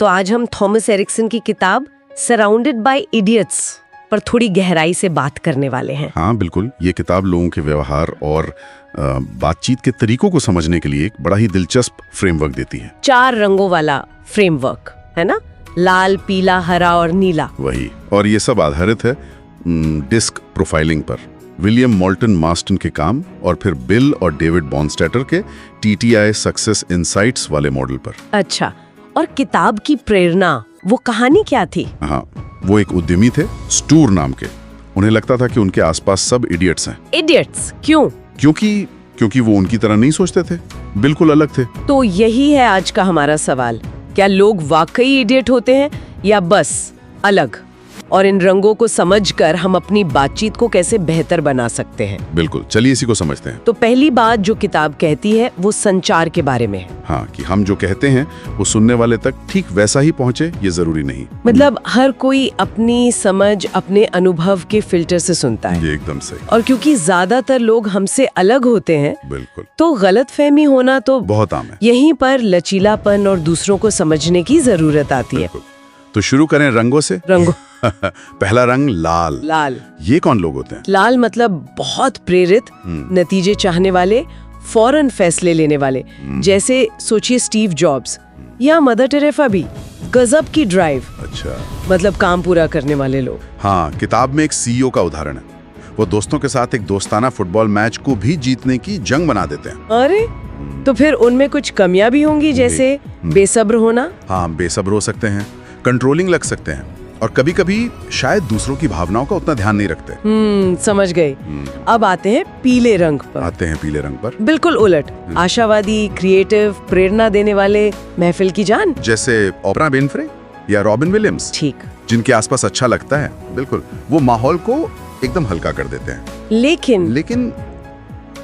तो आज हम थॉमस एरिक्सन की किताब सराउंडेड बाय इडियट्स पर थोड़ी गहराई से बात करने वाले हैं। हाँ बिल्कुल, ये किताब लोगों के व्यवहार और बातचीत के तरीकों को समझने के लिए एक बड़ा ही दिलचस्प फ्रेमवर्क देती है। 4 रंगों वाला फ्रेमवर्क है ना, लाल, पीला, हरा और नीला। वही, और ये सब आधारित है डिस्क प्रोफाइलिंग पर, विलियम मोल्टन मार्स्टन के काम और फिर बिल और डेविड बॉन्स्टैटर के TTI सक्सेस इनसाइट्स वाले मॉडल पर। अच्छा, और किताब की प्रेरणा, वो कहानी क्या थी? हाँ, वो एक उद्यमी थे स्टूर नाम के। उन्हें लगता था कि उनके आसपास सब इडियट्स हैं। इडियट्स क्यों? क्योंकि वो उनकी तरह नहीं सोचते थे, बिल्कुल अलग थे। तो यही है आज का हमारा सवाल, क्या लोग वाकई इडियट होते हैं या बस अलग? और इन रंगों को समझकर हम अपनी बातचीत को कैसे बेहतर बना सकते हैं? बिल्कुल, चलिए इसी को समझते हैं। तो पहली बात जो किताब कहती है वो संचार के बारे में है। हाँ, कि हम जो कहते हैं वो सुनने वाले तक ठीक वैसा ही पहुंचे, ये जरूरी नहीं। मतलब हर कोई अपनी समझ, अपने अनुभव के फिल्टर से सुनता है। ये एकदम सही। और क्योंकि ज्यादातर लोग हमसे अलग होते हैं, बिल्कुल, तो गलतफहमी होना तो बहुत आम है। यहीं पर लचीलापन और दूसरों को समझने की जरूरत आती है। तो शुरू करें रंगों से। रंगों पहला रंग लाल। लाल, ये कौन लोग होते हैं? लाल मतलब बहुत प्रेरित, नतीजे चाहने वाले, फौरन फैसले लेने वाले। जैसे सोचिए स्टीव जॉब्स या मदर टेरेसा भी, गजब की ड्राइव। अच्छा, मतलब काम पूरा करने वाले लोग। हाँ, किताब में एक CEO का उदाहरण है। वो दोस्तों के साथ एक दोस्ताना फुटबॉल मैच को भी जीतने की जंग बना देते हैं। अरे, तो फिर उनमें कुछ कमियां भी होंगी, जैसे बेसब्र होना। हाँ, बेसब्र हो सकते हैं, कंट्रोलिंग लग सकते हैं, और कभी-कभी शायद दूसरों की भावनाओं का उतना ध्यान नहीं रखते। समझ गए। अब आते हैं पीले रंग पर। बिल्कुल उलट, आशावादी, क्रिएटिव, प्रेरणा देने वाले, महफिल की जान। जैसे ओपरा विनफ्रे या रॉबिन विलियम्स। ठीक, जिनके आसपास अच्छा लगता है। बिल्कुल, वो माहौल को एकदम हल्का कर देते हैं। लेकिन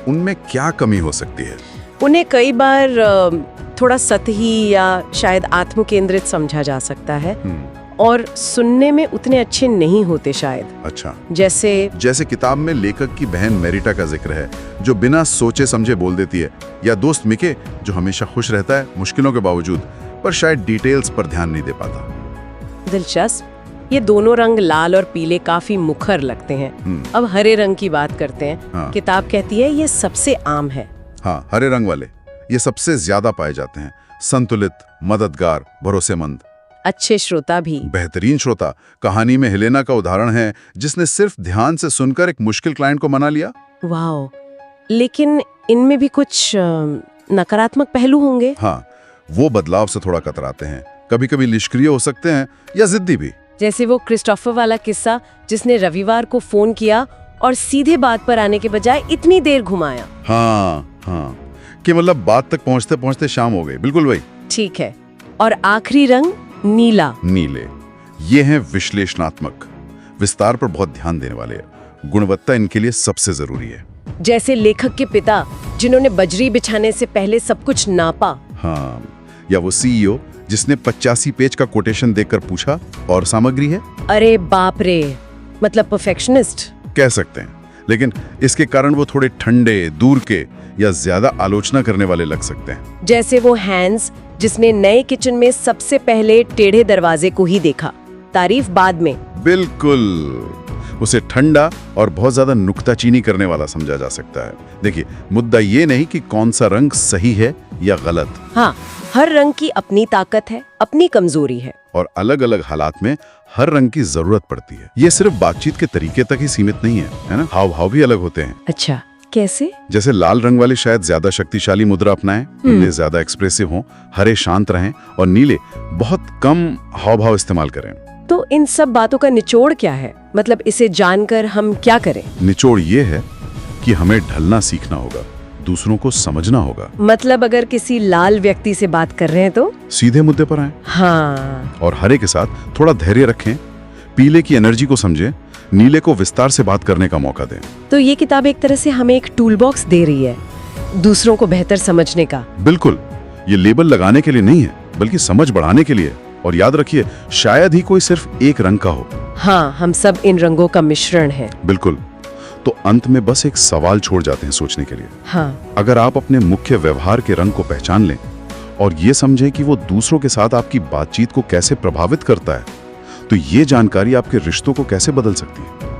उनमें क्या कमी हो सकती है? उन्हें कई बार थोड़ा सतही या शायद आत्मकेंद्रित समझा जा सकता है, और सुनने में उतने अच्छे नहीं होते शायद। अच्छा, जैसे किताब में लेखक की बहन मेरिटा का जिक्र है, जो बिना सोचे समझे बोल देती है, या दोस्त मिके, जो हमेशा खुश रहता है मुश्किलों के बावजूद, पर शायद डिटेल्स पर ध्यान नहीं दे पाता। दिलचस्प। ये दोनों रंग लाल और पीले काफी मुखर लगते हैं। अब हरे रंग की बात करते हैं। हाँ। किताब कहती है ये सबसे आम है। हाँ, हरे रंग वाले ये सबसे ज्यादा पाए जाते हैं। संतुलित, मददगार, भरोसेमंद, अच्छे श्रोता भी। बेहतरीन श्रोता। कहानी में हेलेना का उदाहरण है, जिसने सिर्फ ध्यान से सुनकर एक मुश्किल क्लाइंट को मना लिया। वाह, लेकिन इनमें भी कुछ नकारात्मक पहलू होंगे। हाँ, वो बदलाव से थोड़ा कतराते हैं, कभी कभी निष्क्रिय हो सकते हैं या जिद्दी भी। जैसे वो क्रिस्टोफर वाला किस्सा, जिसने रविवार को फोन किया और सीधे बात पर आने के बजाय इतनी देर घुमाया। हाँ, कि मतलब बात तक पहुंचते पहुंचते शाम हो गई। बिल्कुल भाई। ठीक है। और आखिरी रंग नीले। ये हैं विश्लेषणात्मक, विस्तार पर बहुत ध्यान देने वाले। गुणवत्ता इनके लिए सबसे जरूरी है। जैसे लेखक के पिता, जिन्होंने बजरी बिछाने से पहले सब कुछ नापा। हाँ, या वो CEO जिसने 85 पेज का कोटेशन देखकर पूछा, और सामग्री है? अरे बाप रे, मतलब परफेक्शनिस्ट कह सकते हैं। लेकिन इसके कारण वो थोड़े ठंडे, दूर के या ज्यादा आलोचना करने वाले लग सकते हैं। जैसे वो हैंस, जिसने नए किचन में सबसे पहले टेढ़े दरवाजे को ही देखा, तारीफ बाद में। बिल्कुल, उसे ठंडा और बहुत ज्यादा नुक्ताचीनी करने वाला समझा जा सकता है। देखिए, मुद्दा ये नहीं कि कौन सा रंग सही है या गलत। हाँ, हर रंग की अपनी ताकत है, अपनी कमजोरी है, और अलग अलग हालात में हर रंग की जरूरत पड़ती है। ये सिर्फ बातचीत के तरीके तक ही सीमित नहीं है ना? हाव भाव भी अलग होते हैं। अच्छा, कैसे? जैसे लाल रंग वाले शायद ज्यादा शक्तिशाली मुद्रा अपनाएं, नीले ज्यादा एक्सप्रेसिव हों, हरे शांत रहें, और नीले बहुत कम हाव भाव इस्तेमाल करें। तो इन सब बातों का निचोड़ क्या है? मतलब इसे जानकर हम क्या करें? निचोड़ ये है कि हमें ढलना सीखना होगा, दूसरों को समझना होगा। मतलब अगर किसी लाल व्यक्ति से बात कर रहे हैं तो सीधे मुद्दे पर आएं। हाँ, और हरे के साथ थोड़ा धैर्य रखें, पीले की एनर्जी को समझें, नीले को विस्तार से बात करने का मौका दें। तो ये किताब एक तरह से हमें एक टूल बॉक्स दे रही है दूसरों को बेहतर समझने का। बिल्कुल, ये लेबल लगाने के लिए नहीं है, बल्कि समझ बढ़ाने के लिए। और याद रखिए, शायद ही कोई सिर्फ एक रंग का हो। हाँ, हम सब इन रंगों का मिश्रण है। बिल्कुल। तो अंत में बस एक सवाल छोड़ जाते हैं सोचने के लिए। हाँ, अगर आप अपने मुख्य व्यवहार के रंग को पहचान लें और ये समझें कि वो दूसरों के साथ आपकी बातचीत को कैसे प्रभावित करता है, तो ये जानकारी आपके रिश्तों को कैसे बदल सकती है।